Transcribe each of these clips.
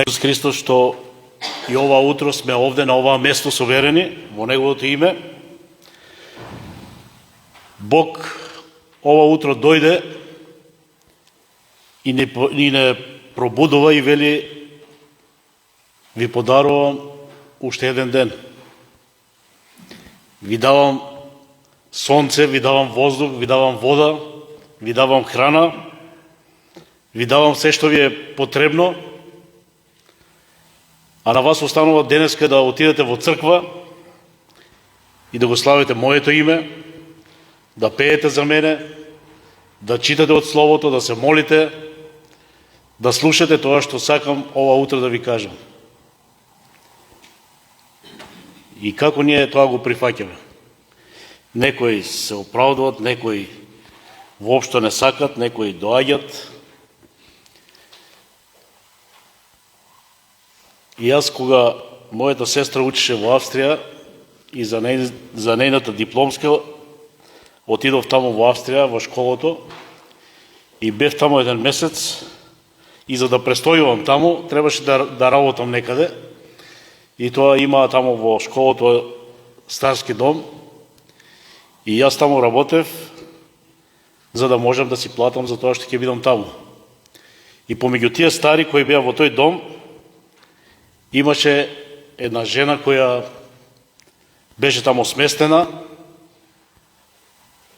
Исус Христос, што и ова утро сме овде на оваа место соверени во Неговото име. Бог ова утро дојде и не пробудува и вели: ви подарувам уште еден ден. Ви давам сонце, ви давам воздух, ви давам вода, ви давам храна, ви давам се што ви е потребно. А на вас останува денеска да отидете во црква и да го славите моето име, да пеете за мене, да читате од Словото, да се молите, да слушате тоа што сакам ова утро да ви кажам. И како ние тоа го прифаќаме? Некои се оправдуват, некои воопшто не сакат, некои доаѓат. И јас, кога мојата сестра учеше во Австрија и за нејната дипломска, отидов таму во Австрија, во школото, и бев таму еден месец, и за да престојувам таму, требаше да работам некаде. И тоа има таму во школото старски дом, и јас таму работев, за да можам да си платам за тоа што ќе бидам таму. И помеѓу тие стари кои беа во тој дом, имаше една жена која беше таму сместена,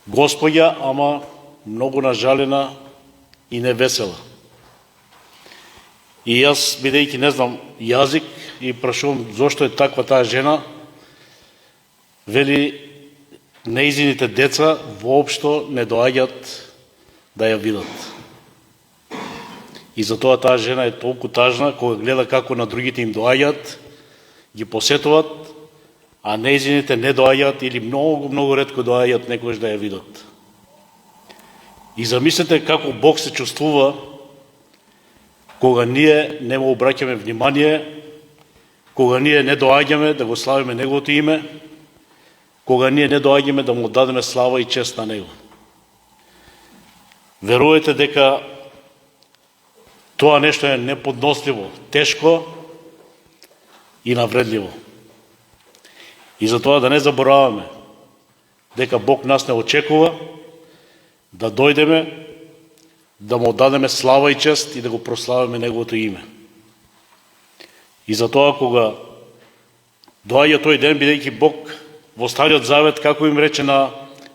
госпоѓа, ама многу нажалена и невесела. И јас, бидејќи не знам јазик, и прашувам зошто е таква таа жена, вели нејзините деца воопшто не доаѓат да ја видат. И затоа таа жена е толку тажна, кога гледа како на другите им доаѓат, ги посетуват, а нејзините не доаѓат или многу ретко доаѓат некојаш да ја видат. И замислете како Бог се чувствува кога ние не му обраќаме внимание, кога ние не доаѓаме да го славиме Неговото име, кога ние не доаѓаме да му дадеме слава и чест на Него. Верувате дека тоа нешто е неподносливо, тешко и навредливо. И затоа да не забораваме дека Бог нас не очекува да дојдеме, да му дадеме слава и чест и да го прославиме Неговото име. И затоа кога доаѓа тој ден, бидејќи Бог во Стариот Завет, како им рече на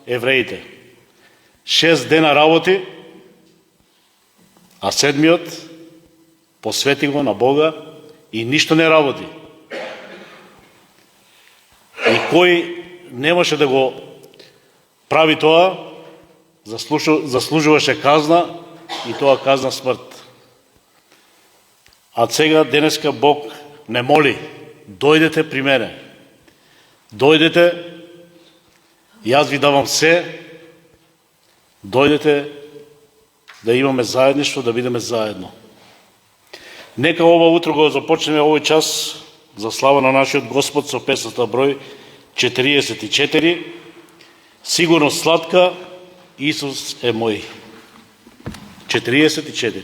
евреите, 6 дена работи, а 7-миот посвети го на Бога и ништо не работи. И кој немаше да го прави тоа, заслужуваше казна, и тоа казна смрт. А сега, денеска, Бог не моли: дојдете при мене. Дојдете, јас ви давам се, дојдете да имаме заедништво, да бидеме заедно. Нека ова утро го започнеме овој час за слава на нашиот Господ со песната број 44. Сигурно сладка, Исус е мој. 44.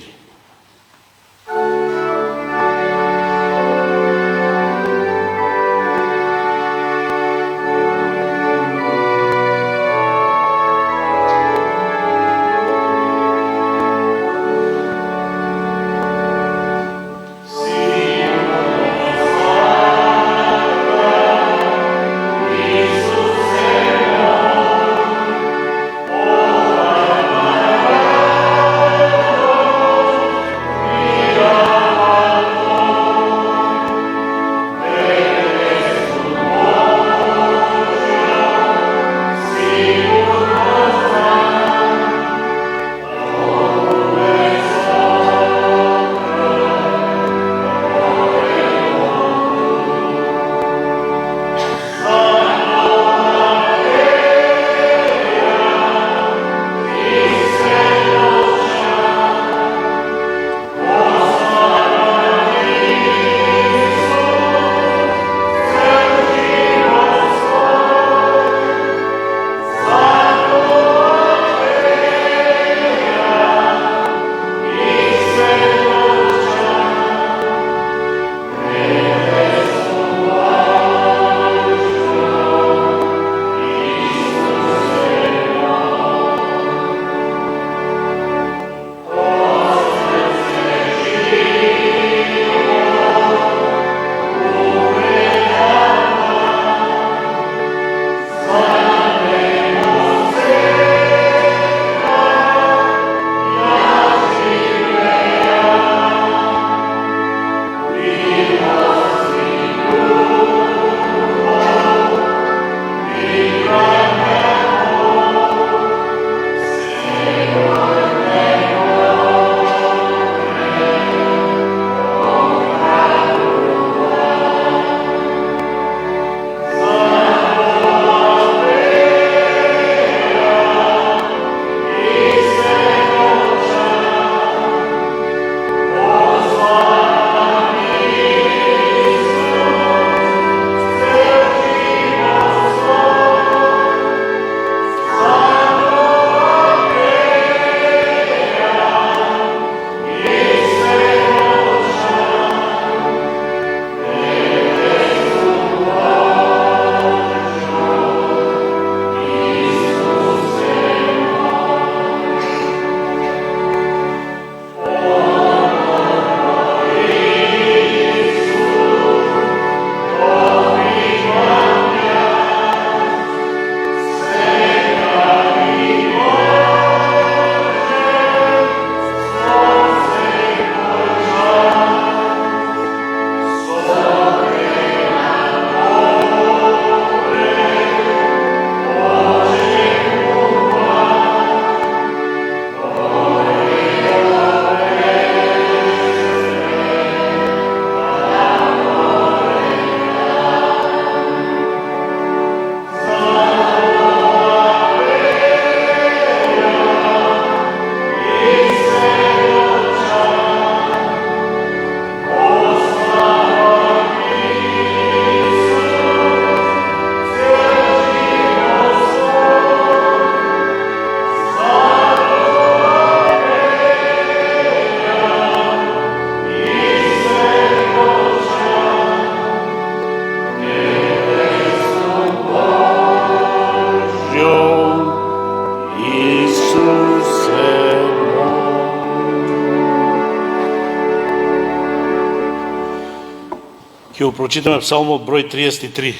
Ќе го прочитаме Псалмот број 33.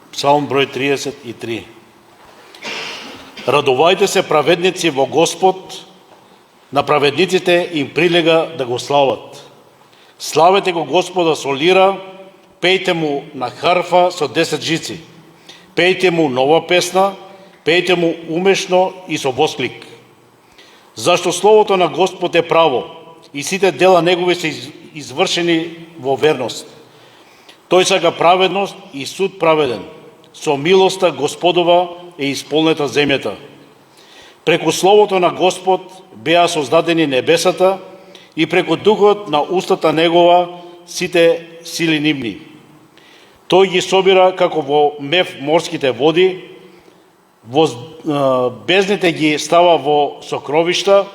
Псалм број 33. Радувајте се праведници во Господ, на праведниците им прилега да го слават. Славете го Господа со лира, пејте му на харфа со 10 жици. Пејте му нова песна, пејте му умешно и со восклик. Зашто словото на Господ е право и сите дела негови се извршени во верност. Тој сака праведност и суд праведен. Со милоста Господова е исполнета земјата. Преку словото на Господ беа создадени небесата и преку духот на устата негова сите сили нивни. Тој ги собира како во мев морските води, во бездните ги става во сокровишта,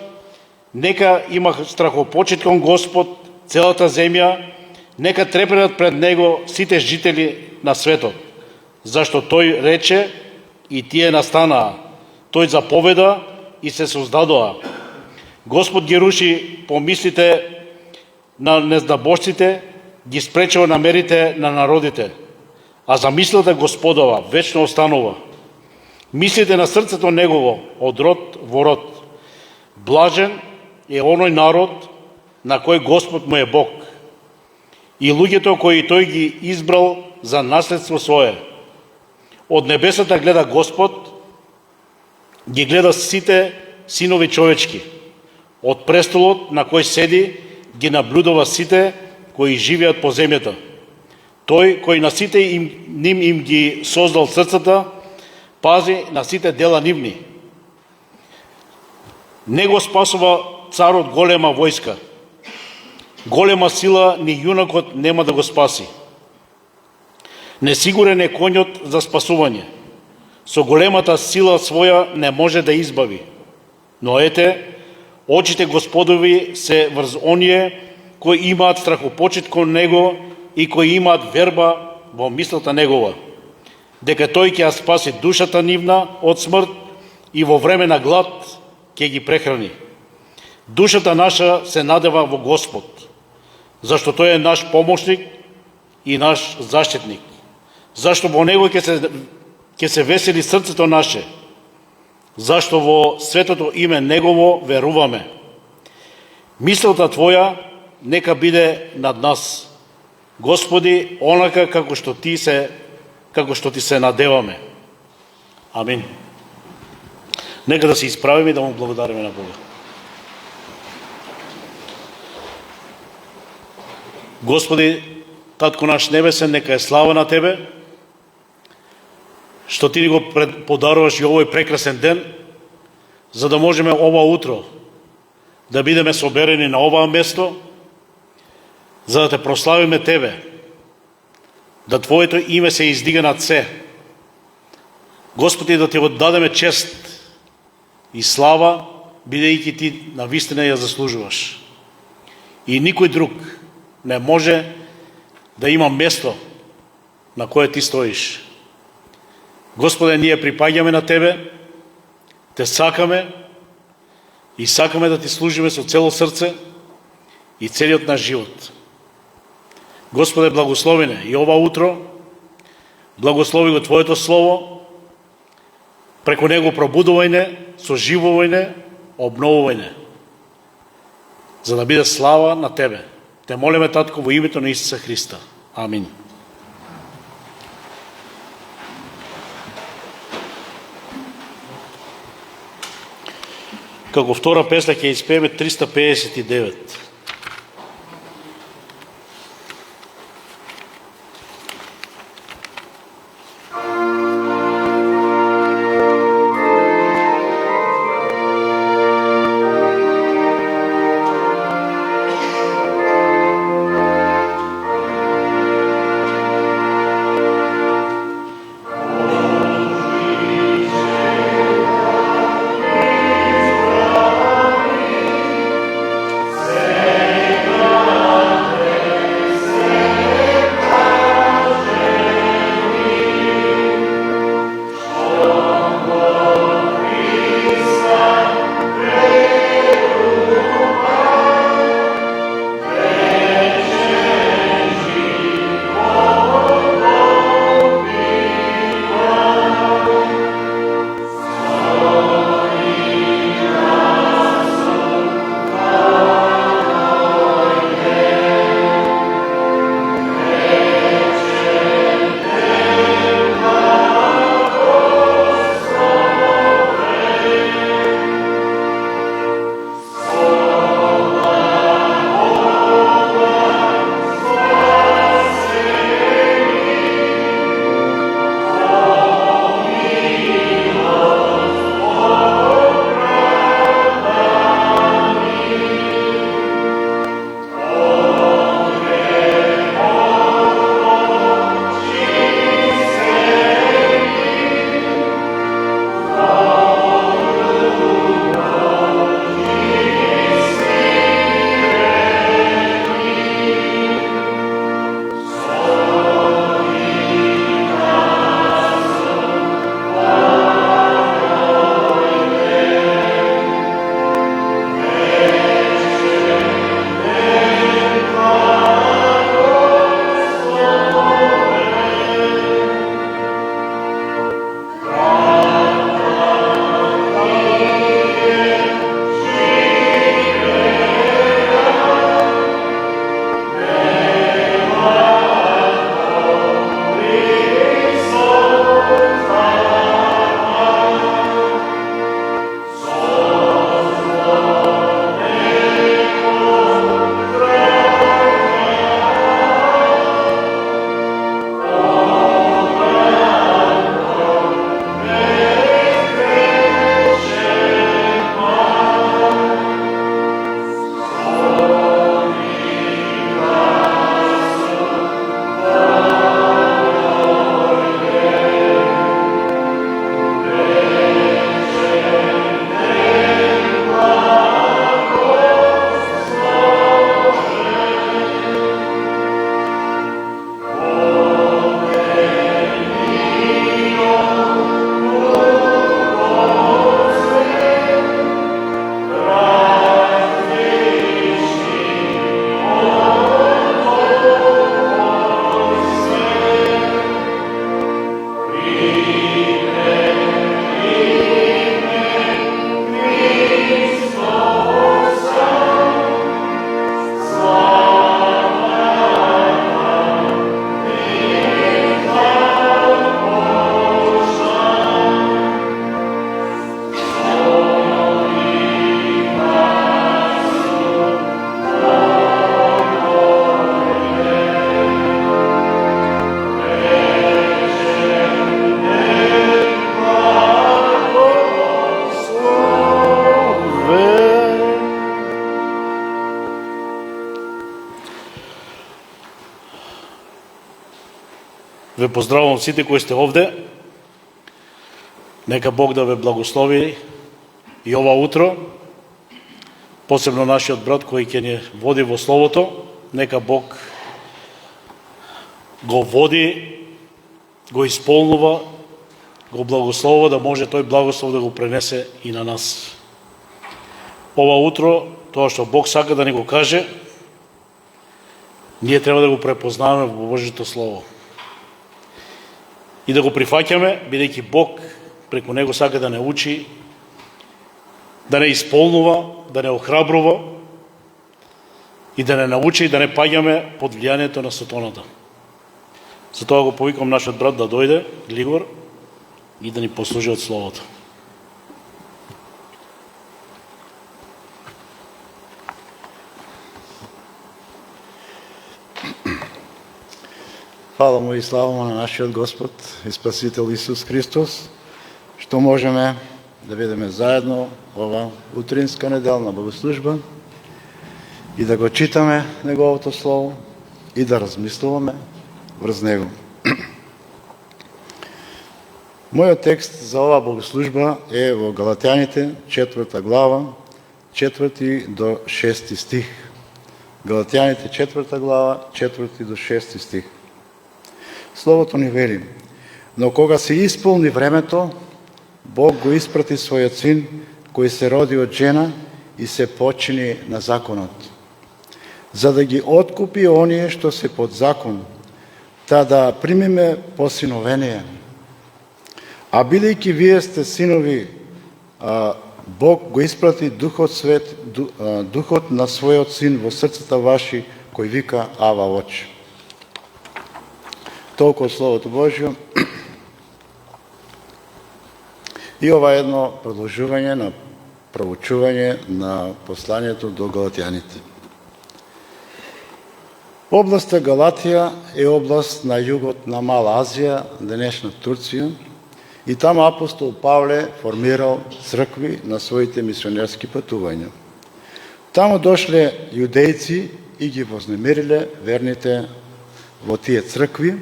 нека има страхопочит кон Господ целата земја, нека трепнат пред Него сите жители на светот. Зашто Тој рече и тие настанаа, Тој заповеда и се создадоа. Господ ги руши помислите на незнабожците, ги спречува намерите на народите, а замислата Господова вечно останува. Мислите на срцето Негово од род во род. Блажен е оној народ на кој Господ му е Бог и луѓето кои Тој ги избрал за наследство свое. Од небесата гледа Господ, ги гледа сите синови човечки. Од престолот на кој седи, ги наблюдува сите кои живеат по земјата. Тој кој на сите ним ги создал срцата, пази на сите дела нивни. Него спасува царот голема војска. Голема сила ни јунакот нема да го спаси. Несигурен е конјот за спасување. Со големата сила своја не може да избави. Но ете, очите Господови се врз оние кои имаат страхопочит кон Него и кои имаат верба во мислата Негова, дека Тој ќе ја спаси душата нивна од смрт и во време на глад ќе ги прехрани. Душата наша се надева во Господ, зашто Тој е наш помошник и наш заштитник. Зашто во Него ќе се весели срцето наше, зашто во светото име Негово веруваме. Мислата Твоја нека биде над нас, Господи, онака како што Ти се надеваме. Амин. Нека да се исправиме и да му благодариме на Бога. Господи, Татко наш небесен, нека е слава на Тебе, што Ти ни го подаруваш и овој прекрасен ден, за да можеме ова утро да бидеме соберени на оваа место, за да Те прославиме Тебе, да Твоето име се издига над се. Господи, да Ти отдадеме чест и слава, бидејќи Ти навистина ја заслужуваш. И никој друг не може да има место на кое Ти стоиш. Господе, ние припаѓаме на Тебе, Те сакаме и сакаме да Ти служиме со цело срце и целиот наш живот. Господе, благослови не и ова утро, благослови го Твоето Слово, преку него пробудувај не, соживувај не, обновувај не, за да биде слава на Тебе. Те молиме, Татко, во името на Исуса Христа. Амин. Како втора песна ќе испееме 359. Say Ве поздравувам сите кои сте овде. Нека Бог да ве благослови и ова утро, посебно нашиот брат кој ќе ни води во Словото. Нека Бог го води, го исполнува, го благословува да може тој благослов да го пренесе и на нас. Ова утро, тоа што Бог сака да ни го каже, ние треба да го препознаваме во Божјото Слово. И да го прифаќаме, бидејќи Бог преку него сака да не учи, да не исполнува, да не охрабрува и да не научи и да не паѓаме под влијанието на сатаната. Затоа го повикам нашиот брат да дојде, Глигор, и да ни послужи од Словото. Фала му и слава му на нашиот Господ и Спасител Исус Христос, што можеме да бидеме заедно ова утринска неделна богослужба и да го читаме Неговото Слово и да размислуваме врз него. Мојот текст за оваа богослужба е во Галатјаните, 4 глава, 4 до 6 стих. Галатјаните, 4 глава, 4 до 6 стих. Словото ни вели: но кога се исполни времето, Бог го испрати својот син, кој се роди од жена и се почини на законот, за да ги откупи оние што се под закон, та да примиме посиновение. А бидејќи вие сте синови, Бог го испрати Духот на својот син во срцата ваши, кој вика Ава Оче. Толку од Словото Божјо. И ова е едно продолжување на проучување на посланието до Галатјаните. Областа Галатија е област на југот на Мала Азија, денешна Турција, и таму апостол Павле формирал цркви на своите мисионерски патувања. Таму дошле јудејци и ги вознемириле верните во тие цркви.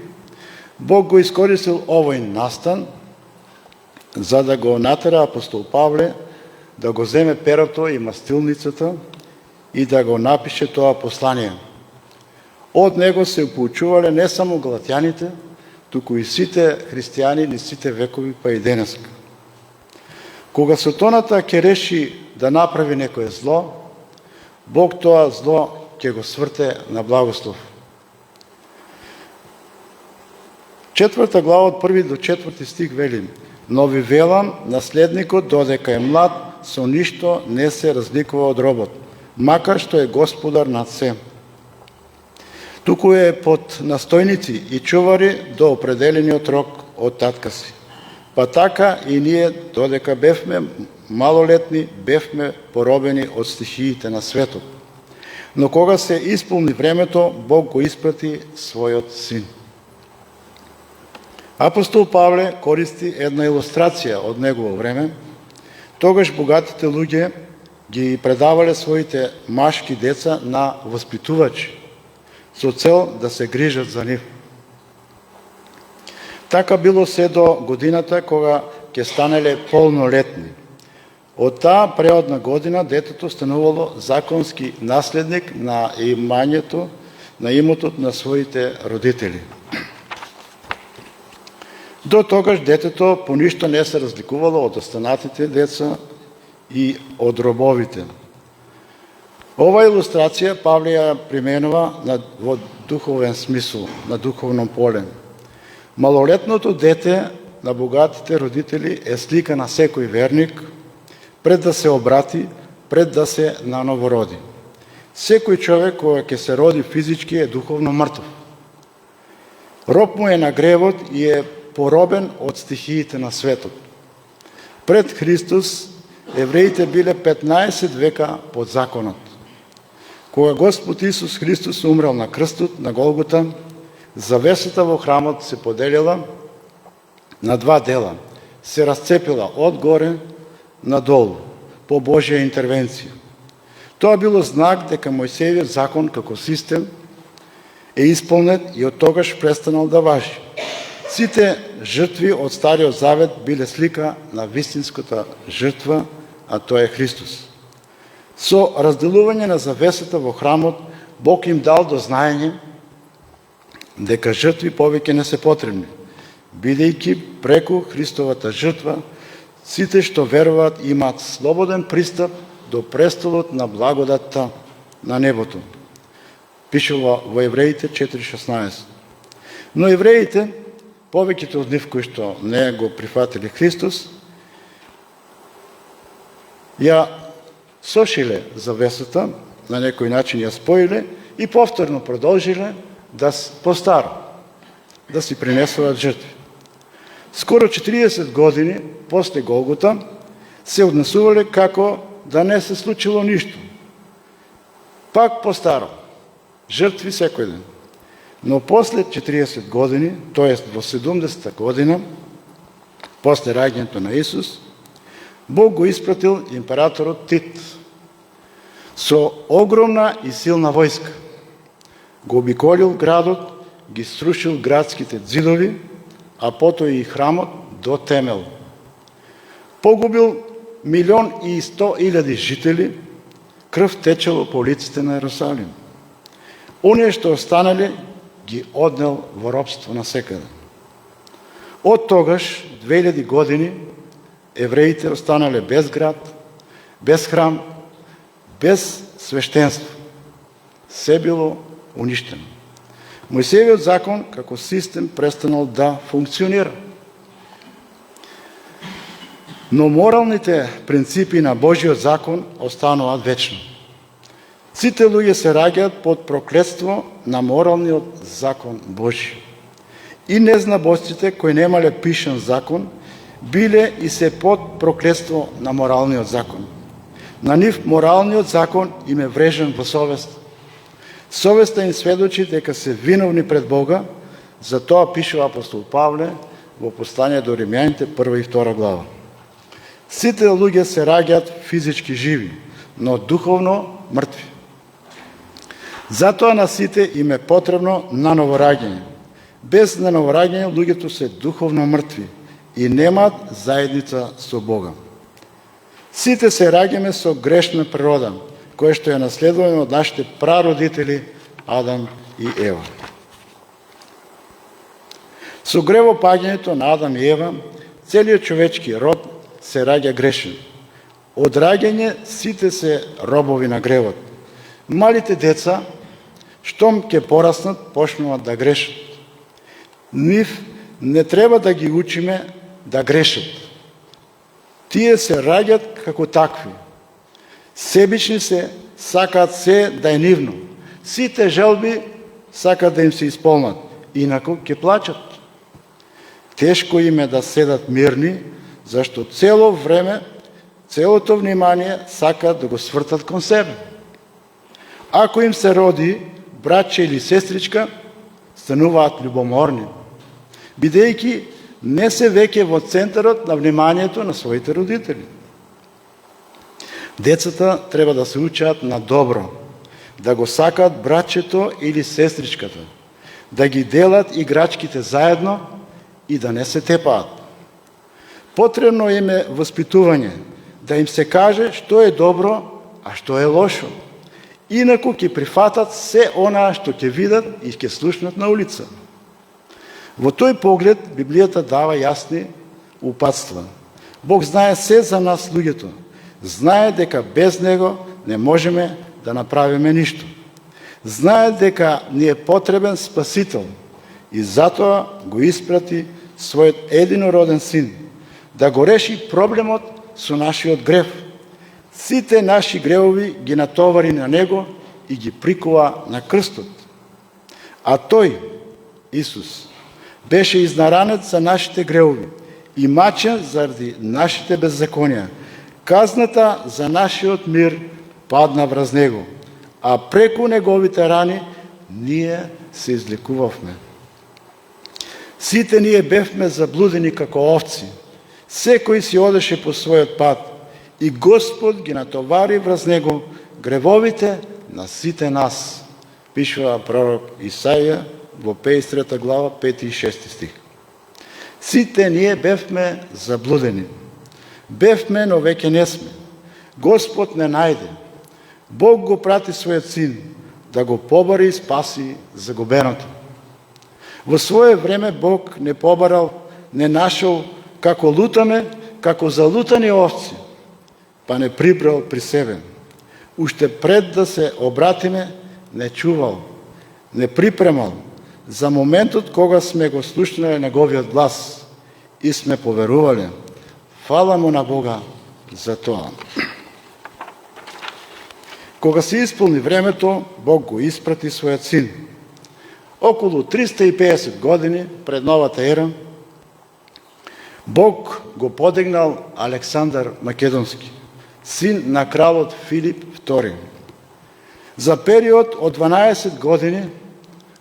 Бог го искористил овој настан за да го натера апостол Павле да го земе перото и мастилницата и да го напише тоа послание. Од него се поучувале не само галатјаните, туку и сите христијани ни сите векови па и денеска. Кога сатаната ќе реши да направи некое зло, Бог тоа зло ќе го сврте на благослов. 4 глава од 1 до 4 стих вели: но ви велам, наследникот додека е млад, со ништо не се разликува од робот, макар што е господар над се. Туку е под настојници и чувари до определениот рок од татка си. Па така и ние, додека бевме малолетни, бевме поробени од стихиите на светот. Но кога се исполни времето, Бог го испрати својот син. Апостол Павле користи една илустрација од негово време. Тогаш богатите луѓе ги предавале своите машки деца на воспитувачи, со цел да се грижат за нив. Така било се до годината кога ќе станеле полнолетни. Од таа преодна година детето станувало законски наследник на имањето, на имотот на своите родители. До тогаш детето по ништо не се разликувало од останатите деца и од робовите. Ова илустрација Павле ја применува во духовен смисол, на духовном поле. Малолетното дете на богатите родители е слика на секој верник пред да се обрати, пред да се нановороди. Секој човек кој ќе се роди физички е духовно мртов. Роб му е на гревот и е поробен од стихиите на светот. Пред Христос евреите биле 15 века под законот. Кога Господ Исус Христос умрел на крстот на Голгота, завесата во храмот се поделила на два дела. Се расцепила од горе надолу по Божја интервенција. Тоа било знак дека Мојсеевиот закон како систем е исполнет и од тогаш престанал да важи. Сите жртви од Стариот Завет биле слика на вистинската жртва, а тоа е Христос. Со разделување на завесата во храмот, Бог им дал до знаење дека жртви повеќе не се потребни, бидејќи преку Христовата жртва сите што веруваат имаат слободен пристап до престолот на благодатта на небото. Пишува во Евреите 4:16. Но евреите, повеќето од нив кои што не го прифатили Христос, ја сошиле завесата, на некој начин ја споиле и повторно продолжиле да постаро, да си принесуваат жртви. Скоро 40 години после Голгота се однесувале како да не се случило ништо. Пак постаро, жртви секој ден. Но после 40 години, тоест во 70-та година, после раѓањето на Исус, Бог го испратил императорот Тит со огромна и силна војска. Го обиколил градот, ги срушил градските ѕидови, а потоа и храмот до темел. Погубил 1.100.000 жители, крв течело по улиците на Ерусалим. Оние што останале ги однел во робство насекаде. Од тогаш, 2000 години, евреите останале без град, без храм, без свештенство. Се било уништено. Мојсеевиот закон како систем престанал да функционира. Но моралните принципи на Божиот закон остануваат вечно. Сите луѓе се раѓаат под проклетство на моралниот закон Божи. И незнабожците кои немале пишан закон, биле и се под проклетство на моралниот закон. На нив моралниот закон им е врежен во совест. Совеста им сведочи дека се виновни пред Бога, за тоа пишува апостол Павле во послание до Римјаните 1 и 2 глава. Сите луѓе се раѓаат физички живи, но духовно мртви. Затоа на сите им е потребно наново раѓање. Без наново раѓање луѓето се духовно мртви и немаат заедница со Бога. Сите се раѓаме со грешна природа, која што ја наследуваме од нашите прародители Адам и Ева. Со гревопаѓањето на Адам и Ева, целиот човечки род се раѓа грешен. Од раѓање сите се робови на гревот. Малите деца, штом ќе пораснат, почнуваат да грешат. Нив не треба да ги учиме да грешат. Тие се раѓат како такви. Себични се, сакаат се да е нивно. Сите желби сакаат да им се исполнат, инаку ќе плачат. Тешко им е да седат мирни, зашто цело време, целото внимание сакаат да го свртат кон себе. Ако им се роди братче или сестричка, стануваат љубоморни, бидејќи не се веќе во центарот на вниманието на своите родители. Децата треба да се учат на добро, да го сакаат братчето или сестричката, да ги делат играчките заедно и да не се тепаат. Потребно им е воспитување, да им се каже што е добро, а што е лошо. Инаку ќе прифатат се онаа што ќе видат и ќе слушнат на улица. Во тој поглед Библијата дава јасни упатства. Бог знае се за нас луѓето. Знае дека без Него не можеме да направиме ништо. Знае дека ни е потребен Спасител и затоа го испрати својот единороден син да го реши проблемот со нашиот грев. Сите наши гревови ги натовари на Него и ги прикува на крстот. А Тој, Исус, беше изнаранет за нашите гревови и мачен заради нашите беззаконија. Казната за нашиот мир падна врз Него, а преку Неговите рани ние се излекувавме. Сите ние бевме заблудени како овци, секој си одеше по својот пат, и Господ ги натовари врз Него гревовите на сите нас. Пишува пророк Исаија во 53 глава, 5 и 6 стих. Сите ние бевме заблудени. Бевме, но веќе не сме. Господ не најде. Бог го прати својот син да го побари и спаси загубеното. Во свое време Бог не побарал, не нашол како лутаме, како залутани овци, па не прибрал при себе. Уште пред да се обратиме, не чувал, не припремал за моментот кога сме го слушнале неговиот глас и сме поверувале. Фала му на Бога за тоа. Кога се исполни времето, Бог го испрати својот син. Околу 350 години пред новата ера, Бог го подигнал Александар Македонски, син на кралот Филип II. За период од 12 години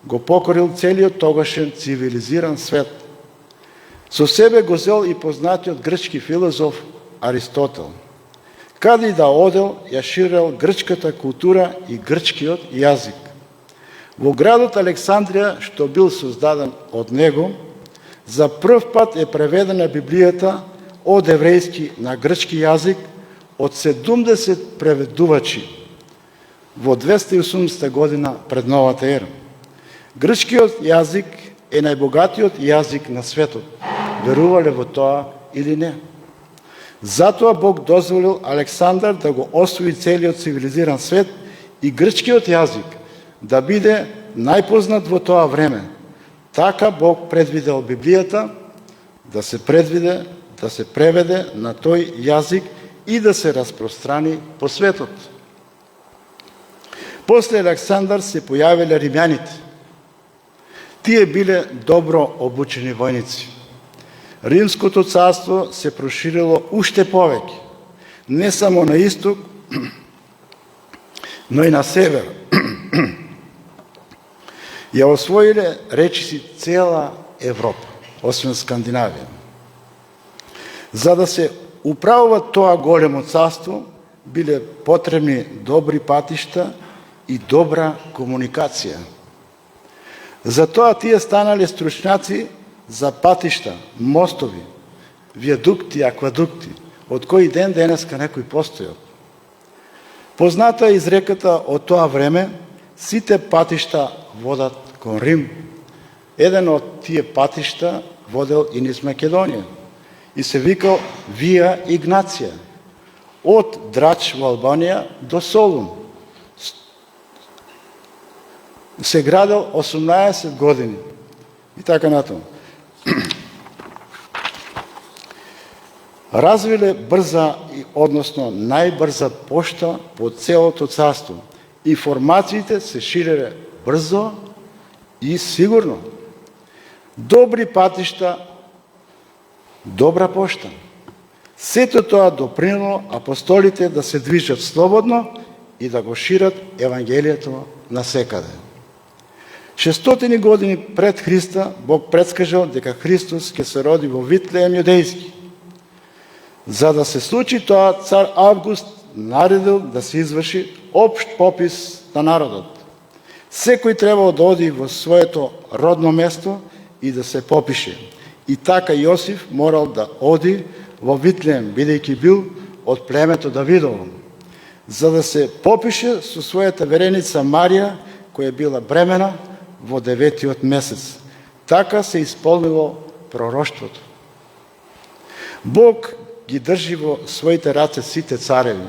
го покорил целиот тогашен цивилизиран свет. Со себе го зел и познатиот грчки филозоф Аристотел. Каде и да одел, ја ширел грчката култура и грчкиот јазик. Во градот Александрија, што бил создаден од него, за прв пат е преведена Библијата од еврејски на грчки јазик од 70 преведувачи во 280 година пред новата ера. Грчкиот јазик е најбогатиот јазик на светот. Верувале во тоа или не? Затоа Бог дозволил Александар да го освои целиот цивилизиран свет и грчкиот јазик да биде најпознат во тоа време. Така Бог предвидел Библијата да се преведе на тој јазик и да се распространи по светот. После Александар се појавиле римјаните. Тие биле добро обучени војници. Римското царство се проширило уште повеќе, не само на исток, но и на север. Ја освоиле речиси цела Европа, освен Скандинавија. За да се управува тоа големо царство, биле потребни добри патишта и добра комуникација. Затоа тие станале стручњаци за патишта, мостови, виадукти, аквадукти, од кој ден денеска некои постојат. Позната е изреката од тоа време, сите патишта водат кон Рим. Еден од тие патишта водел и низ Македонија и се викал Вија Игнација, од Драч во Албанија до Солун. Се градел 18 години и така натаму. Развиле брза, односно најбрза пошта по целото царство. Информациите се ширеле брзо и сигурно. Добри патишта, добра пошта. Сето тоа допринело апостолите да се движат слободно и да го шират Евангелието насекаде. 600 години пред Христа Бог предскажал дека Христос ќе се роди во Витлеем јудејски. За да се случи тоа, цар Август наредил да се изврши општ попис на народот. Секој требало да оди во своето родно место и да се попише. И така Јосиф морал да оди во Витлеем, бидејќи бил од племето Давидово, за да се попише со својата вереница Марија, која била бремена во 9-тиот месец. Така се исполнило пророштвото. Бог ги држи во своите раце сите цареви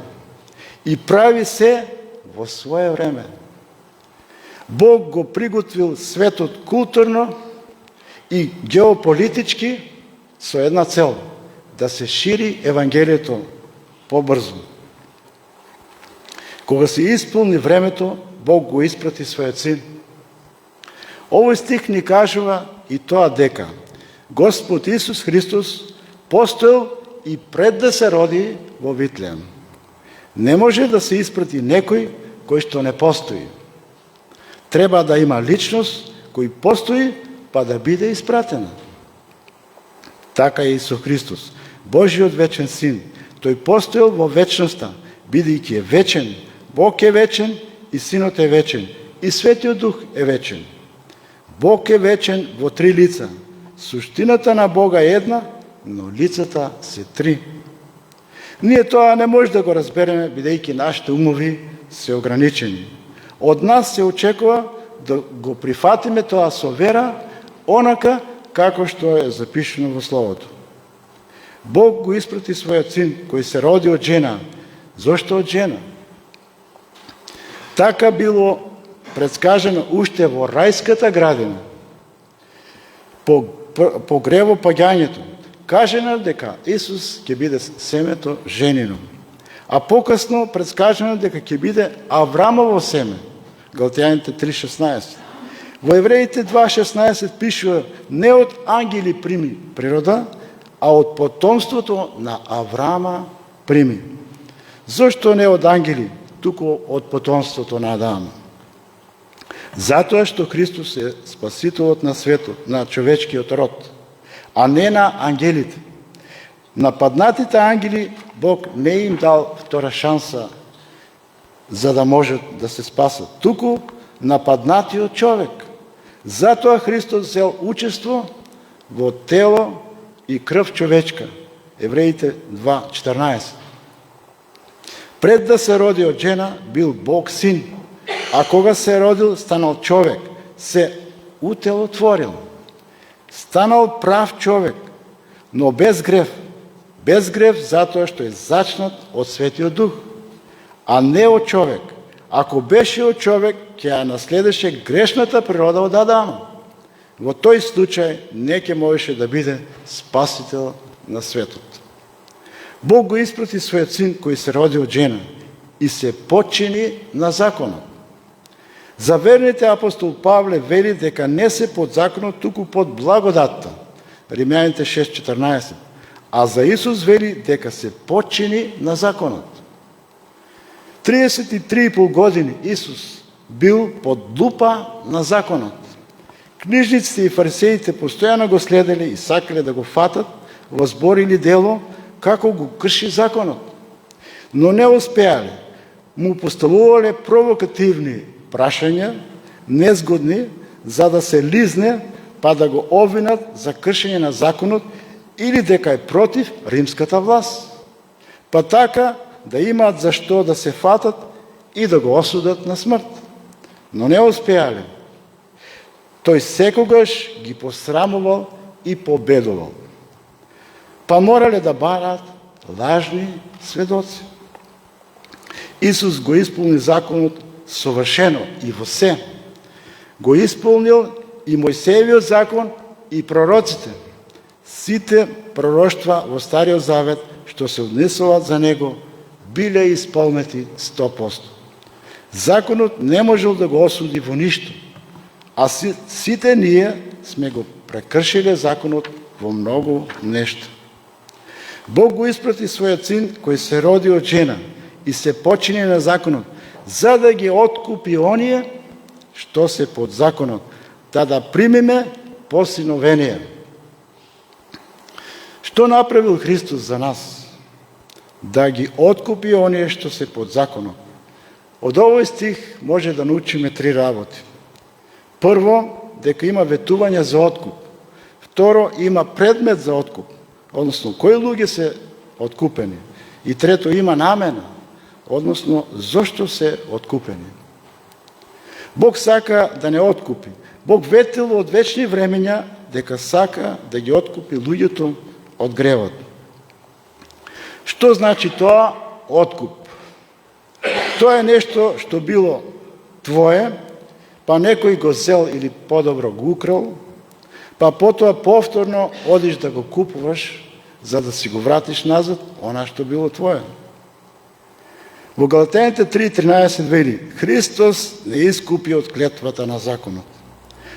и прави се во свое време. Бог го приготвил светот културно и геополитички со една цел – да се шири Евангелието побрзо. Кога се исполни времето, Бог го испрати својот син. Овој стих ни кажува и тоа дека Господ Исус Христос постоел и пред да се роди во Витлеем. Не може да се испрати некој кој што не постои. Треба да има личност кој постои, па да биде испратена. Така е Исус Христос, Божиот вечен син. Тој постоел во вечноста, бидејќи е вечен. Бог е вечен и Синот е вечен. И Светиот Дух е вечен. Бог е вечен во три лица. суштината на Бога е една, но лицата се три. Ние тоа не може да го разбереме, бидејќи нашите умови се ограничени. Од нас се очекува да го прифатиме тоа со вера, онака како што е запишено во Словото. Бог го испрати својот син, кој се роди од жена. Зошто од жена? Така било предскажено уште во рајската градина. По гревопаѓањето, кажено дека Исус ќе биде семето женино. А покасно предскажено дека ќе биде Аврамово семе. Галатјаните 3:16. Во Евреите 2:16 пишува: не од ангели прими природа, а од потомството на Аврама прими. Зошто не од ангели, туку од потомството на Адам? Затоа што Христос е спасителот на светот, на човечкиот род, а не на ангелите. На паднатите ангели Бог не им дал втора шанса за да можат да се спасат, туку на паднатиот човек. Затоа Христос взел учество во тело и крв човечка. Евреите 2:14. Пред да се роди од жена, бил Бог син, а кога се родил, станал човек, се утелотворил. Станал прав човек, но без грев. Без грев затоа што е зачнат од Светиот Дух, а не од човек. Ако беше од човек, ќе ја наследеше грешната природа од Адама. Во тој случај не ќе можеше да биде спасител на светот. Бог го испрати својот син кој се роди од жена и се подчини на законот. За верните апостол Павле вели дека не се под законот, туку под благодатта. Римјаните 6:14. А за Исус вели дека се подчини на законот. 33,5 години Исус бил под лупа на законот. Книжниците и фарисеите постојано го следели и сакале да го фатат во збор или дело, како го крши законот. Но не успеале. Му поставувале провокативни прашања, незгодни, за да се лизне, па да го обвинат за кршење на законот или дека е против римската власт. Па така да имаат зашто да се фатат и да го осудат на смрт. Но не успеале. Тој секогаш ги посрамувал и победувал. Па морале да барат лажни сведоци. Исус го исполни законот совршено и во се. Го исполнил и Мојсеевиот закон и пророците. Сите пророштва во Стариот Завет што се однесуваат за него биле исполнети 100%. Законот не можел да го осуди во ништо, а сите ние сме го прекршиле законот во многу нешто. Бог го испрати својот син кој се роди од жена и се почини на законот, за да ги откупи оние што се под законот, да примиме посиновение. Што направил Христос за нас? Да ги откупи оние што се под законот. Од овој стих може да научиме 3 работи. Прво, дека има ветување за откуп. Второ, има предмет за откуп, односно кои луѓе се откупени. И трето, има намена, односно зошто се откупени. Бог сака да не откупи. Бог ветил од вечни времења дека сака да ги откупи луѓето од гревот. Што значи тоа откуп? Тоа е нешто што било твое, па некој го зел или подобро го украл, па потоа повторно одиш да го купуваш за да си го вратиш назад она што било твое. Во Галатјаните 3:13 вели: Христос не искупи од клетвата на законот.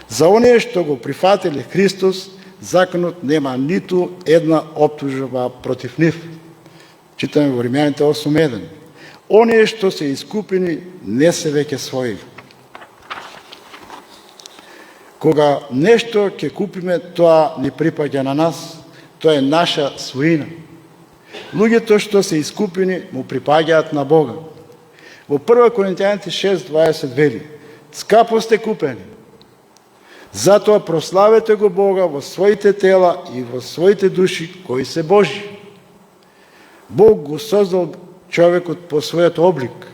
За оние што го прифатиле Христос, законот нема ниту една оптужба против нив. Читаме во Римјаните 8:1. Оние што се искупени не се веќе своји. Кога нешто ќе купиме, тоа ни припаѓа на нас, тоа е наша своина. Луѓето што се искупени му припаѓаат на Бога. Во 1 Коринтијаните 6:20 вели: Скапо сте купени. Затоа прославете го Бога во своите тела и во своите души кои се Божи. Бог го создал човекот по својот облик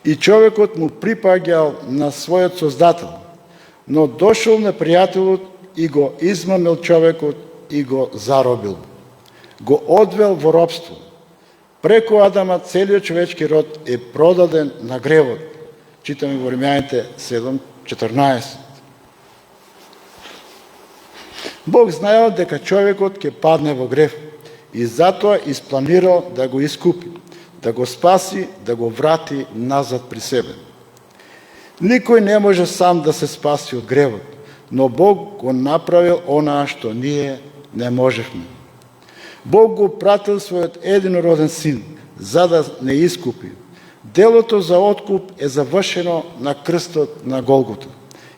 и човекот му припаѓал на својот создател, но дошол непријателот и го измамил човекот и го заробил. Го одвел во робство. Преку Адама целиот човечки род е продаден на гревот. Читаме во Римјаните 7:14. Бог знаел дека човекот ќе падне во грев и затоа испланирал да го искупи, да го спаси, да го врати назад при себе. Никој не може сам да се спаси од гревот, но Бог го направил онаа што ние не можевме. Бог го пратил својот единороден син, за да не искупи. Делото за откуп е завршено на крстот на Голгота.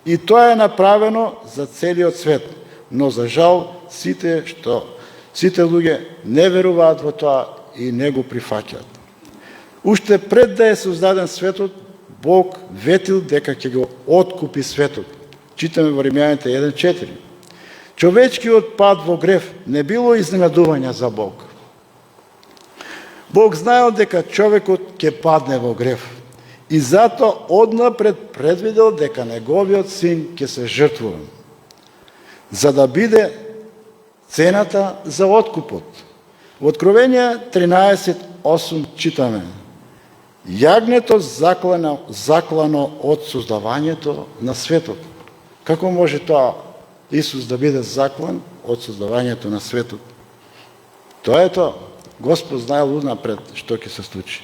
И тоа е направено за целиот свет, но за жал сите луѓе не веруваат во тоа и не го прифаќаат. Уште пред да е создаден светот, Бог ветил дека ќе го откупи светот. Читаме во Римјаните 1:4. Човечкиот пад во грев не било изненадување за Бог. Бог знаел дека човекот ќе падне во грев и затоа однапред предвидел дека неговиот син ќе се жртвува, за да биде цената за откупот. Во Откровение 13:8 читаме: Јагнето заклано од создавањето на светот. Како може тоа Исус да биде заклан од создавањето на светот? Тоа е тоа. Господ знаел унапред што ќе се случи.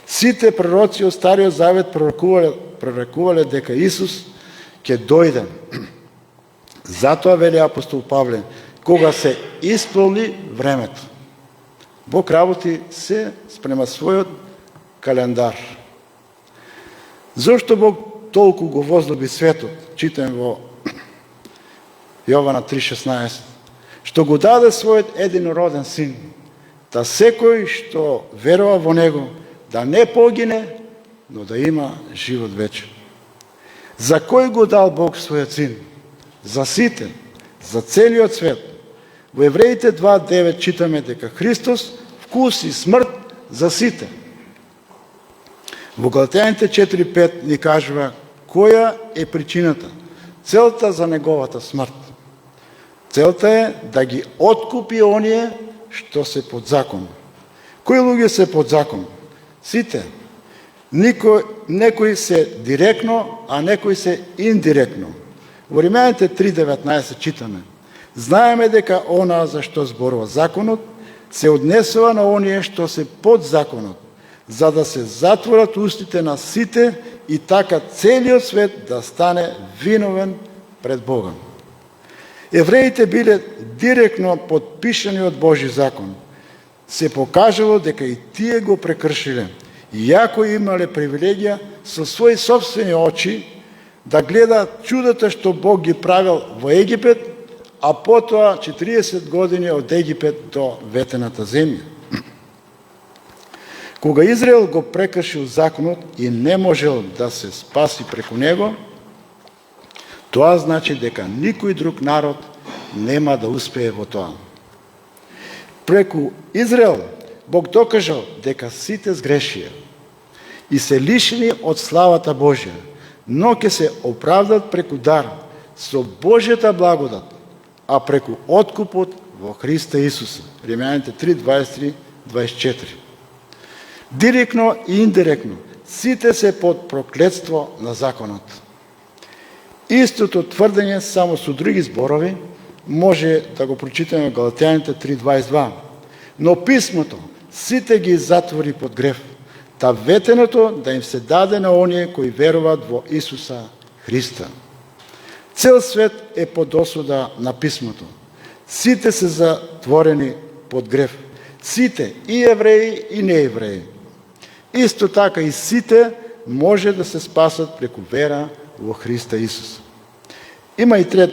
Сите пророци од Стариот Завет пророкувале дека Исус ќе дојде. Затоа вели апостол Павле, кога се исполни времето. Бог работи се спрема својот календар. Зошто Бог толку го возлюби светот? Читам во Јована 3:16. Што го даде својот единороден син, да секој што верува во него, да не погине, но да има живот вечен. За кој го дал Бог својот син? За сите, за целиот свет. Во Евреите 2:9 читаме дека Христос вкуси смрт за сите. Во Галатјаните 4:5 ни кажува која е причината, целта за неговата смрт. Целта е да ги откупи оние што се под закон. Кои луѓе се под закон? Сите. Некои се директно, а некои се индиректно. Во Римјаните 3:19 читаме: Знаеме дека она за што зборува законот се однесува на оние што се под законот, за да се затворат устите на сите и така целиот свет да стане виновен пред Бога. Евреите биле директно подпишани од Божи закон. Се покажало дека и тие го прекршиле, иако имале привилегија со своји собствени очи да гледаат чудата што Бог ги правил во Египет, а потоа 40 години од Египет до ветената земја. Кога Израел го прекршил законот и не можел да се спаси преку него, тоа значи дека никој друг народ нема да успее во тоа. Преку Израел Бог докажал дека сите сгрешија и се лишени од славата Божја, но ќе се оправдат преку дар со Божјата благодат, а преку откупот во Христа Исуса. Римјаните 3:23-24. Директно и индиректно сите се под проклетство на законот. Истото тврдење само со други зборови може да го прочитаме во Галатјаните 3:22. Но писмото сите ги затвори под грев, та ветеното да им се даде на оние кои веруваат во Исуса Христа. Цел свет е под осуда на писмото. Сите се затворени под грев. Сите, и евреи, и неевреи. Исто така и сите може да се спасат преку вера во Христа Исус. Има и трет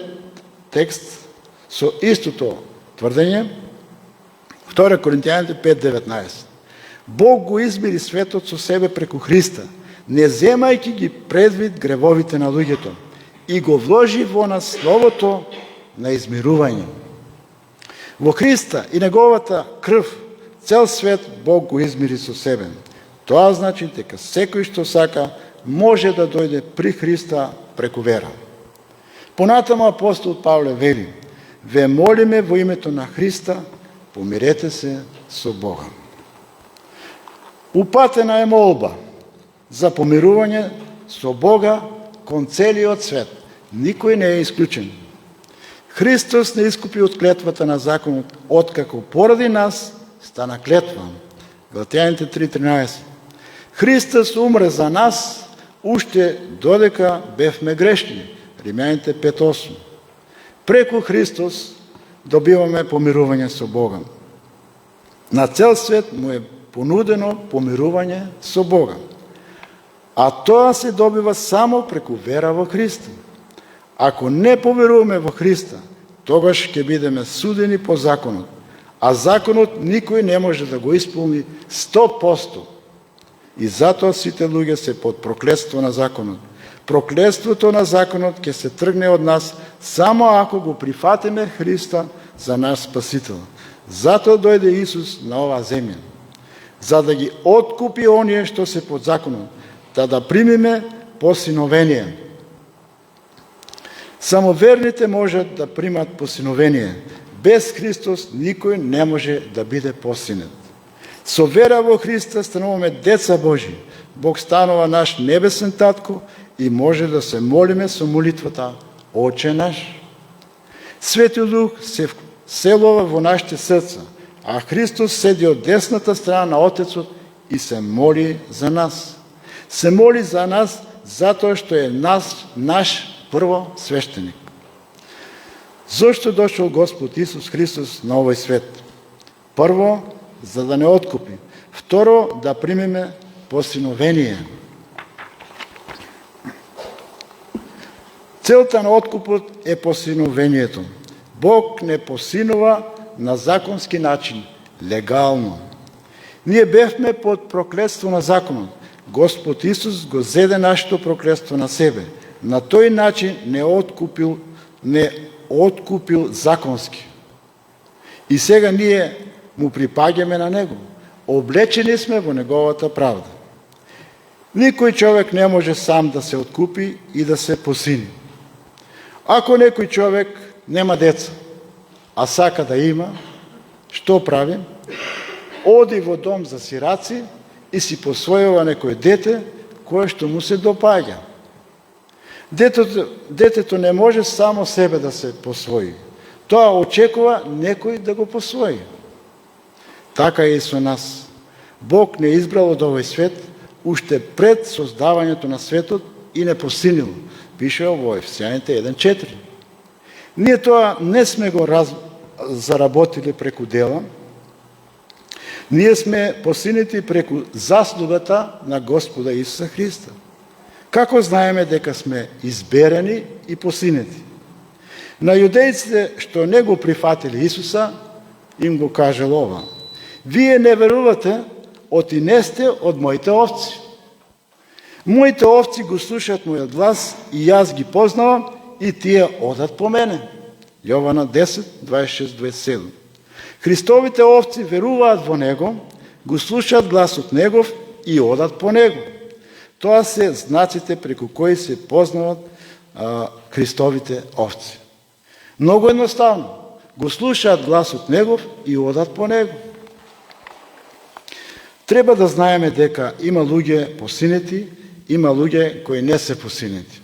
текст со истото тврдење. 2 Коринтијаните 5:19. Бог го измири светот со себе преку Христа, не земајќи ги предвид гревовите на луѓето, и го вложи во нас словото на измирување. Во Христа и неговата крв цел свет Бог го измири со себе. Тоа значи дека секој што сака може да дојде при Христа преку вера. Понатаму апостол Павле вели: ве молиме во името на Христа, помирете се со Бога. Упатена е молба за помирување со Бога кон целиот свет. Никој не е исклучен. Христос не искупи од клетвата на законот, откако поради нас стана клетва. Галатјаните 3:13. Христос умре за нас, уште додека бевме грешни. Римјаните 5:8. Преку Христос добиваме помирување со Бога. На цел свет му е понудено помирување со Бога. А тоа се добива само преку вера во Христа. Ако не поверуваме во Христа, тогаш ќе бидеме судени по законот, а законот никој не може да го исполни 100%. И затоа сите луѓе се под проклетство на законот. Проклетството на законот ќе се тргне од нас само ако го прифатиме Христа за наш Спасител. Затоа дојде Исус на оваа земја, за да ги откупи оние што се под законот, да примиме посиновение. Само верните можат да примат посиновение. Без Христос никој не може да биде посинет. Со вера во Христа стануваме деца Божи. Бог станува наш небесен татко и може да се молиме со молитвата Отче наш. Светиот Дух се вселува во нашите срца, а Христос седи од десната страна на Отецот и се моли за нас. Се моли за нас затоа што е наш прво свештеник. Зошто дошол Господ Исус Христос на овој свет? Прво, за да не откупи. Второ, да примеме посиновение. Целта на откупот е посиновението. Бог не посинува на законски начин, легално. Ние бевме под проклетство на законот. Господ Исус го зеде нашето проклетство на себе. На тој начин не откупил законски. И сега ние му припаѓаме на него. Облечени сме во неговата правда. Никој човек не може сам да се откупи и да се посини. Ако некој човек нема деца, а сака да има, што прави? Оди во дом за сираци и си посвојува некој дете кое што му се допаѓа. Детето не може само себе да се посвои. Тоа очекува некој да го посвои. Така е и со нас. Бог не избрал од овој свет уште пред создавањето на светот и не посинил. Пише во Ефесјаните 1:4. Ние тоа не сме го заработили преку дела. Ние сме посинети преку заслугата на Господа Исуса Христа. Како знаеме дека сме изберени и посинети? На јудејците што не го прифатили Исуса, им го кажал ова: вие не верувате, оти не сте од моите овци. Моите овци го слушаат мојот глас и јас ги познавам и тие одат по мене. Јована 10:26-27. Христовите овци веруваат во Него, го слушаат гласот Негов и одат по Него. Тоа се знаците преку кои се познават Христовите овци. Многу едноставно. Го слушаат гласот Негов и одат по Него. Треба да знаеме дека има луѓе посинети, има луѓе кои не се посинети.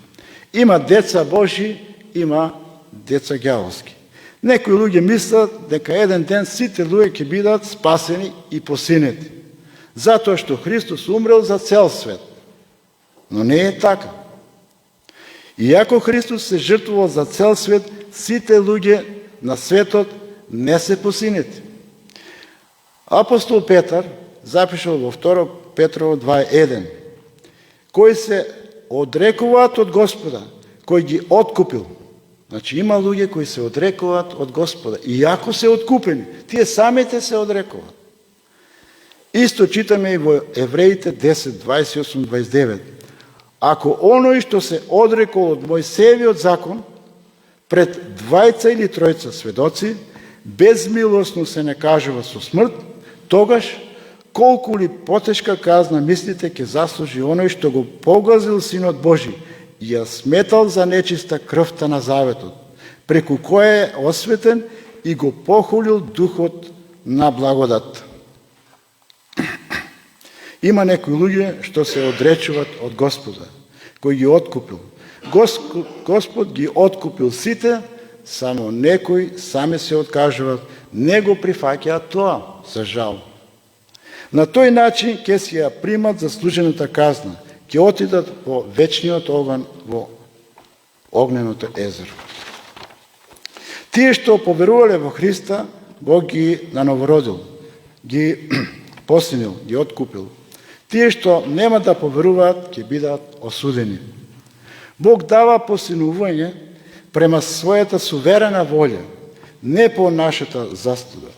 Има деца Божи, има деца ѓаволски. Некои луѓе мислат дека еден ден сите луѓе ќе бидат спасени и посинети, затоа што Христос умрел за цел свет. Но не е така. Иако Христос се жртвувал за цел свет, сите луѓе на светот не се посинети. Апостол Петар запишал во 2 Петрово 2:1: кои се одрекуваат од Господа, кој ги откупил. Значи има луѓе кои се одрекуваат од Господа, иако се откупени, тие самите се одрекуваат. Исто читаме и во Евреите 10:28-29. Ако оној што се одрекол од Мојсеевиот закон пред 2 или 3 сведоци безмилосно се накажува со смрт, тогаш колку ли потешка казна мислите ќе заслужи оној што го погазил Синот Божи и ја сметал за нечиста крвта на заветот, преку која е осветен и го похулил духот на благодат. Има некои луѓе што се одречуваат од Господа, кој ги откупил. Господ ги откупил сите, само некои сами се откажуваат, не го прифаќаат тоа, за жал. На тој начин ќе си ја примат заслужената казна, ќе отидат во вечниот оган во огненото езеро. Тие што поверувале во Христа, Бог ги нановородил, ги посинил, ги откупил. Тие што нема да поверуваат, ќе бидат осудени. Бог дава посинување према својата суверена волја, не по нашата заслуга.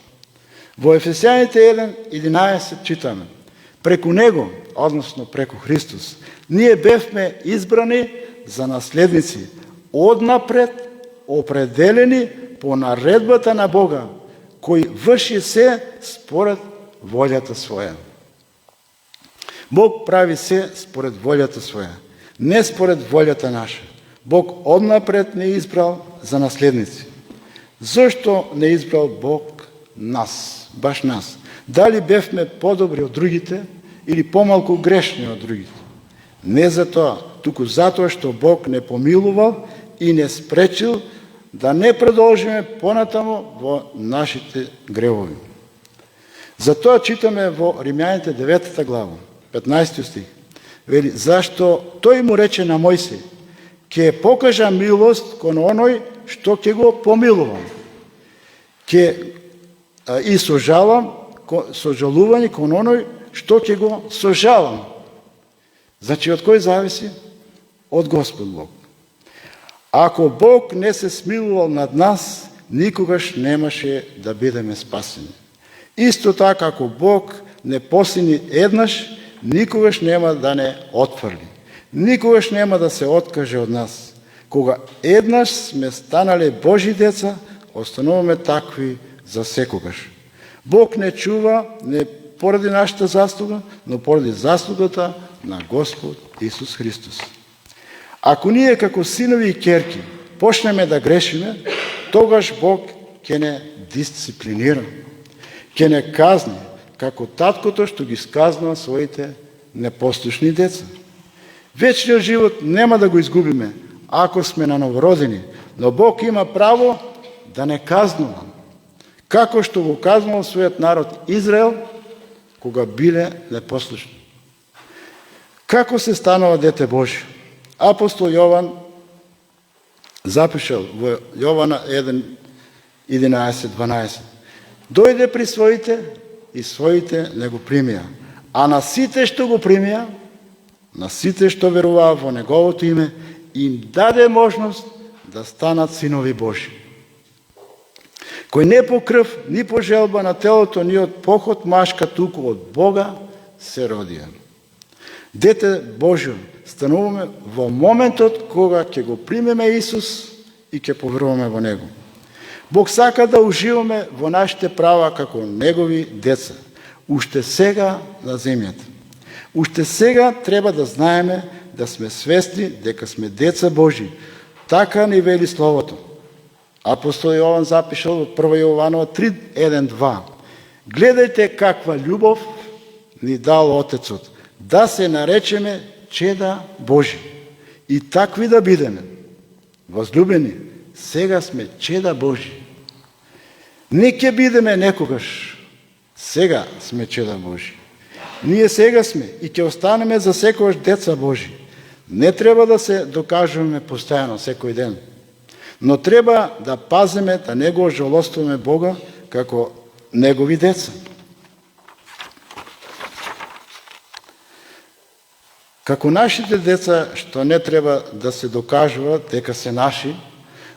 Во Ефесјаните 1:11 читаме: преку Него, односно преку Христос, ние бевме избрани за наследници, однапред определени по наредбата на Бога, кој врши се според волјата своја. Бог прави се според волјата своја, не според волјата наша. Бог однапред не избрал за наследници. Зошто не избрал Бог нас, баш нас? Дали бевме подобри од другите или помалку грешни од другите? Не за тоа, туку затоа што Бог не помилувал и не спречил да не продолжиме понатамо во нашите гревови. Затоа читаме во Римјаните 9 глава, 15 стих. Вели: зашто тој му рече на Мојсей: ќе покажа милост кон оној што ќе го помилувам. И сожалување кон оној што ќе го сожалам. Значи, од кој зависи? Од Господ Бог. Ако Бог не се смилувал над нас, никогаш немаше да бидеме спасени. Исто така, ако Бог не посини еднаш, никогаш нема да не отфрли. Никогаш нема да се откаже од нас. Кога еднаш сме станале Божи деца, остануваме такви за секогаш. Бог не чува не поради нашата заслуга, но поради заслугата на Господ Исус Христос. Ако ние како синови и ќерки почнеме да грешиме, тогаш Бог ќе не дисциплинира, ќе не казни, како таткото што ги сказнува своите непослушни деца. Вечниот живот нема да го изгубиме, ако сме нановородени, но Бог има право да не казнува, како што го казнувал својот народ Израел, кога биле непослушни. Како се станува дете Божие? Апостол Јован запишал во Јована 1:11-12. Дојде при своите и своите не го примија, а на сите што го примија, на сите што веруваа во Неговото име, им даде можност да станат синови Божи. Кој не по крв, ни по желба на телото, ни од поход машка, туку од Бога се родија. Дете Божјо стануваме во моментот кога ќе го примеме Исус и ќе поверуваме во Него. Бог сака да уживаме во нашите права како Негови деца, уште сега на земјата. Уште сега треба да знаеме, да сме свесни дека сме деца Божи. Така ни вели Словото. Апостол Јован запишал од 1 Јованова 3:1-2. Гледајте каква љубов ни дал Отецот, да се наречеме чеда Божи. И такви да бидеме. Возлюбени, сега сме чеда Божи. Не ќе бидеме некогаш. Сега сме чеда Божи. Ние сега сме и ќе останеме за секогаш деца Божи. Не треба да се докажуваме постојано секој ден, но треба да пазиме да не го ожалоствуваме Бога како Негови деца. Како нашите деца, што не треба да се докажуваат дека се наши,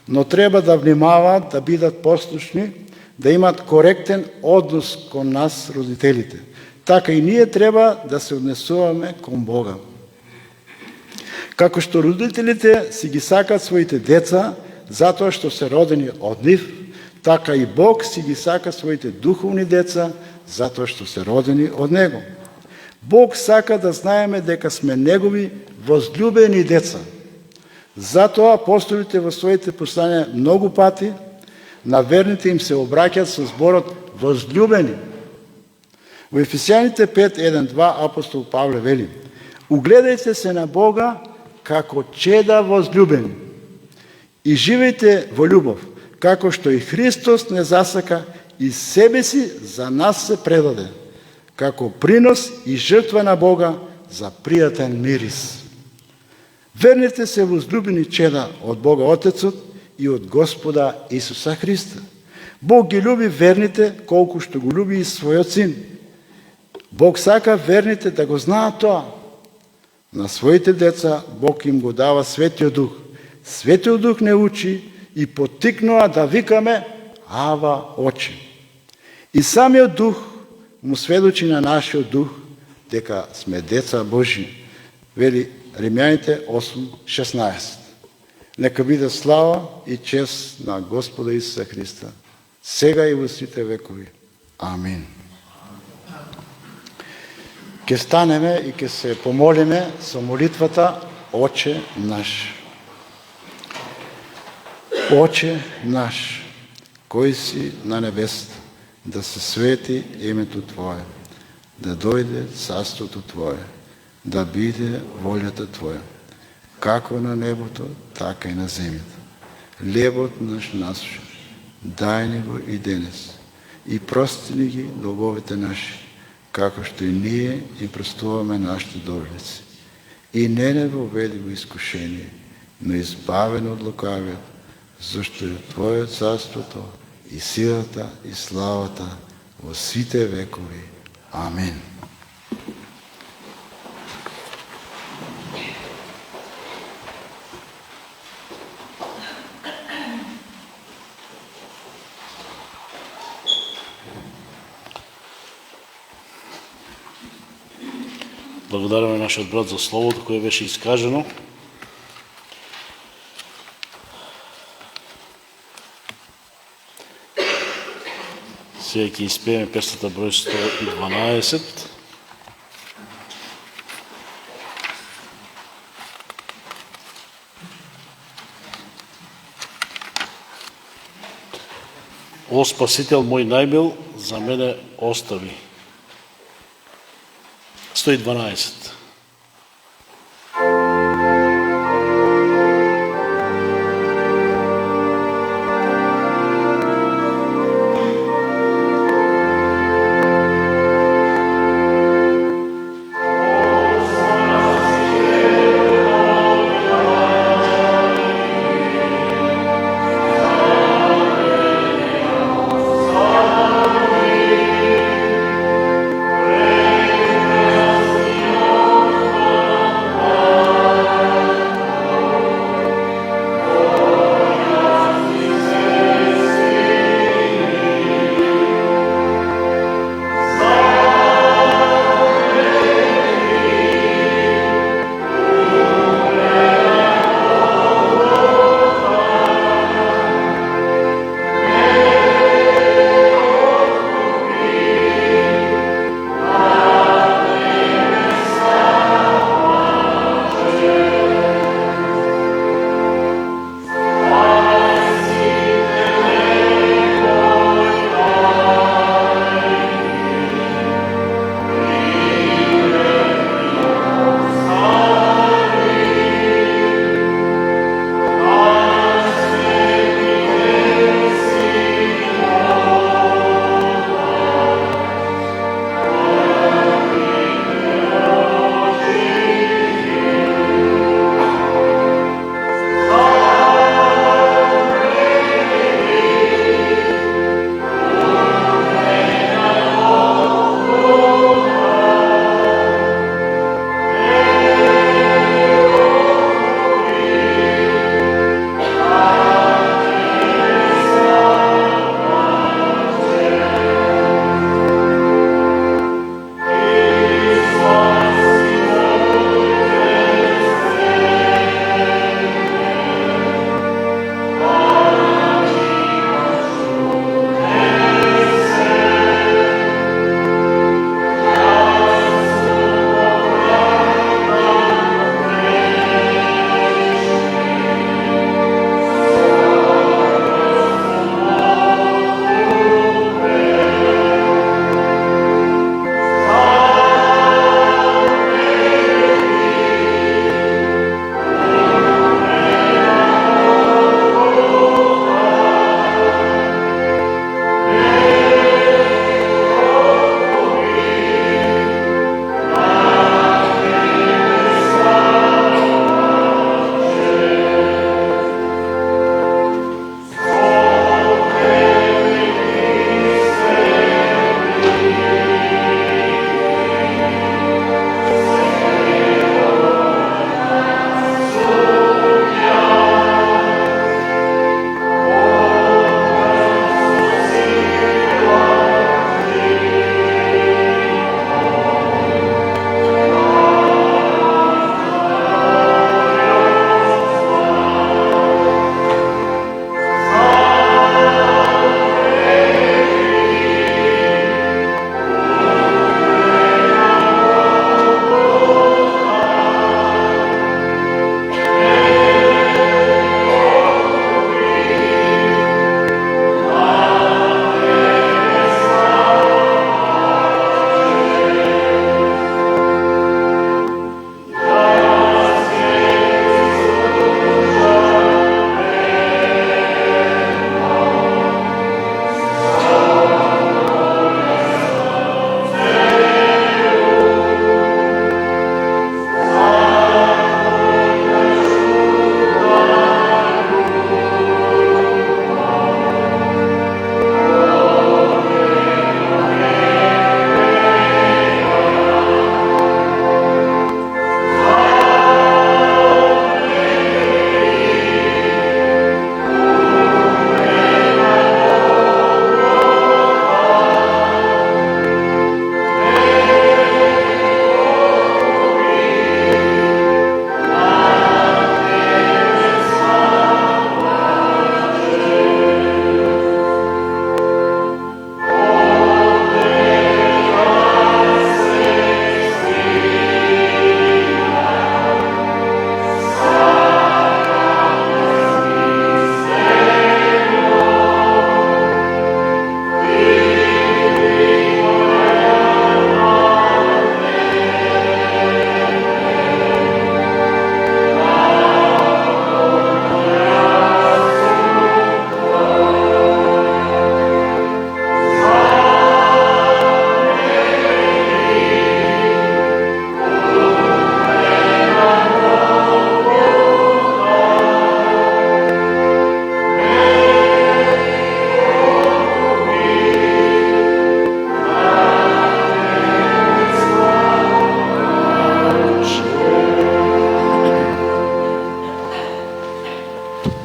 но треба да внимаваат, да бидат послушни, да имат коректен однос кон нас, родителите. Така и ние треба да се однесуваме кон Бога. Како што родителите си ги сакат своите деца, затоа што се родени од нив, така и Бог си ги сака своите духовни деца, затоа што се родени од Него. Бог сака да знаеме дека сме Негови возлюбени деца. Затоа апостолите во своите послања многу пати на верните им се обраќаат со зборот возлюбени. Во Ефесијаните 5:1-2 апостол Павле вели: угледајте се на Бога како чеда возлюбени и живејте во љубов, како што и Христос не засака и себе си за нас се предаде, како принос и жртва на Бога за пријатен мирис. Верните се возлюбени чеда од Бога Отецот и од Господа Исуса Христа. Бог ги љуби верните колку што го љуби и својот син. Бог сака верните да го знаат тоа. На своите деца Бог им го дава Светиот Дух. Светиот Дух не учи и поттикнува да викаме Ава, Очи. И самиот Дух му сведочи на нашиот дух дека сме деца Божи. Вели Римјаните 8:16. Нека биде слава и чест на Господа Исуса Христа, сега и во сите векови. Амин. Ке станеме и ке се помолиме со молитвата Оче наш. Оче наш, кој си на небесата, да се свети името Твое, да дојде царството Твое, да биде волјата Твоја, како на небото, така и на земјата. Лебот наш насуш, дај ни го и денес, и прости ни ги долговите наши, како што и ние им простуваме нашите должници. И не воведи во искушение, но избавени од лукавиот, зашто е Твое царството, и силата, и славата во сите векови. Амин. Благодараме нашиот брат за словото кое беше искажено. Сега ќе испееме песната број 112. О Спасител мој најмил, за мене остави. 112. Oh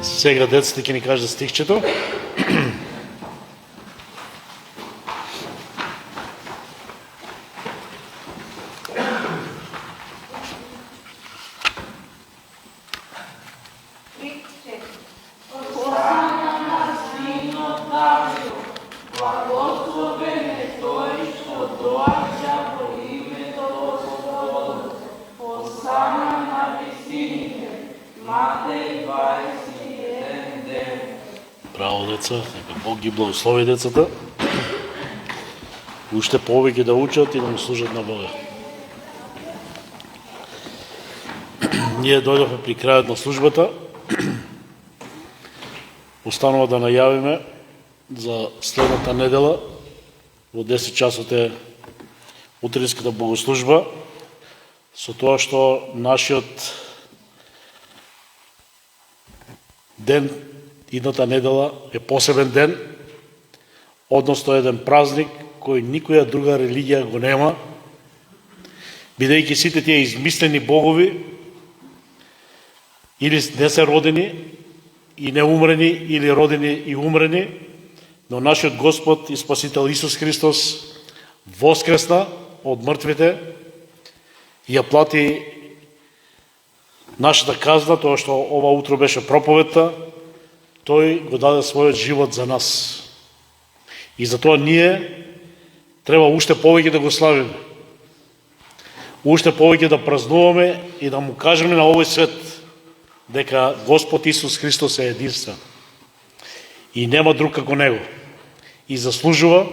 Сега децата ќе ни кажат стихчето. Браво, деца, нека Бог ги благослови децата. Уште повеќе да учат и да му служат на Бога. Ние дојдохме при крајот на службата. Останува да најавиме за следната недела. Во 10 часот е утринската богослужба, со тоа што нашиот ден, идната недела, е посебен ден, односно еден празник кој никоја друга религија го нема, бидејќи сите тие измислени богови или не се родени и неумрени, или родени и умрени, но нашиот Господ и Спасител Исус Христос воскресна од мртвите и ја плати нашата казна, тоа што ова утро беше проповедта. Тој го даде својот живот за нас. И затоа ние треба уште повеќе да го славиме. Уште повеќе да празнуваме и да му кажеме на овој свет дека Господ Исус Христос е единствен. И нема друг како Него. И заслужува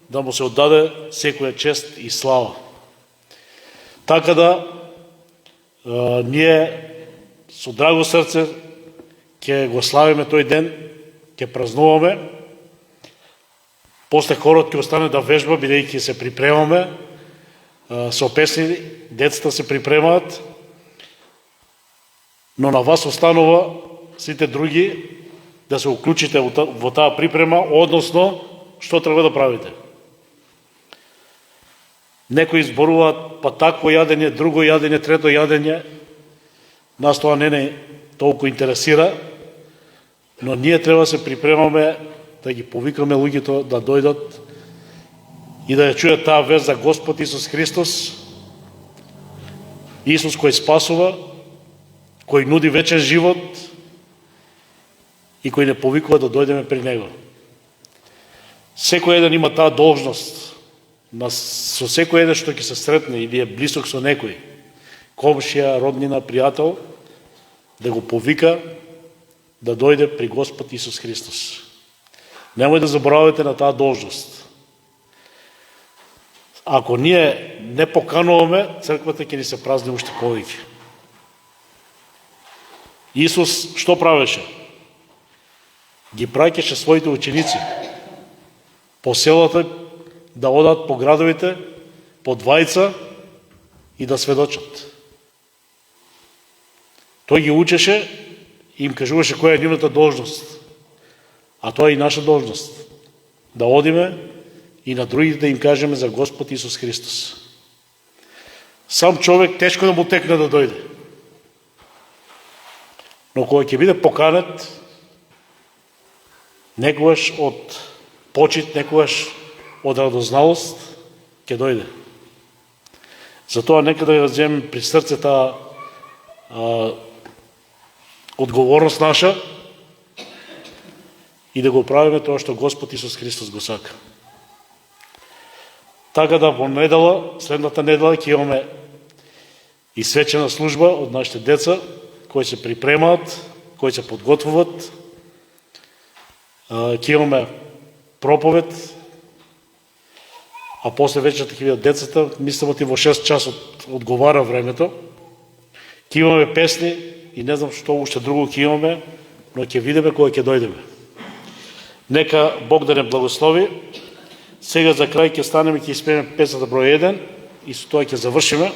да му се отдаде секоја чест и слава. Така да ние со драго срце ќе го славиме тој ден, ќе празнуваме. После хорот ќе остане да вежба, бидејќи се припремаме со песни, децата се припремаат, но на вас останува сите други да се уклучите во таа припрема, односно, што треба да правите. Некои зборуваат, па тако јадење, друго јадење, трето јадење. Нас тоа не толку интересира, но ние треба да се припремаме да ги повикаме луѓето да дојдат и да ја чујат таа вест за Господ Исус Христос, Исус кој спасува, кој нуди вечен живот и кој не повикува да дојдеме при Него. Секој еден има таа должност, со секој еден што ќе се сретне или е близок со некој, комшија, роднина, пријател, да го повика да дојде при Господ Исус Христос. Немој да заборавате на таа должност. Ако ние не покануваме, црквата ќе ни се празни уште повеќе. Исус што правеше? Ги праќаше своите ученици по селата да одат по градовите, по двајца и да сведочат. Тој ги учеше и им кажуваше која е нивната должност. А тоа е и наша должност. Да одиме и на другите да им кажеме за Господ Исус Христос. Сам човек тешко да му текне да дојде. Но кога ќе биде поканет, некогаш од почит, некогаш од радозналост, ќе дојде. Затоа нека да ја земем при срце таа одговорност наша и да го правиме тоа што Господ Исус Христос го сака. Така да во недела, следната недела ќе имаме и свечена служба од нашите деца, кои се припремаат, кои се подготвуваат. Ќе имаме проповед, а после вечерта ќе видат децата, мислам ти во 6 часот одговара времето. Ќе имаме песни и не знам што уште друго ќе имаме, но ќе видиме кога ќе дојдеме. Нека Бог да не благослови. Сега за крај ќе станеме и ќе испееме песната број 1 и со тоа ќе завршиме.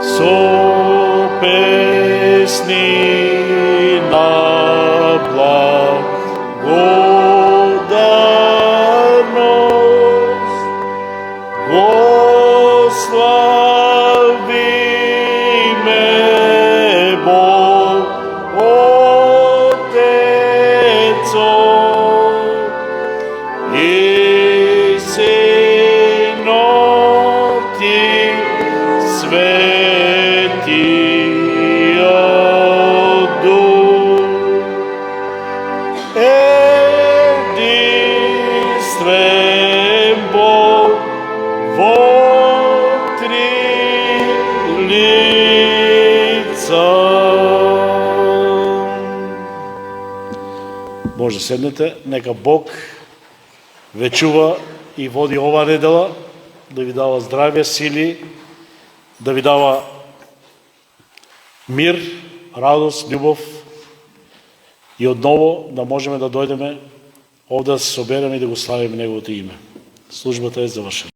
Со песни на лица. Може седнете, нека Бог вечува и води ова недела, да ви дава здраве, сили, да ви дава мир, радост, љубов и одново да можеме да дојдеме овде да се собереме и да го славиме Неговото име. Службата е завршена.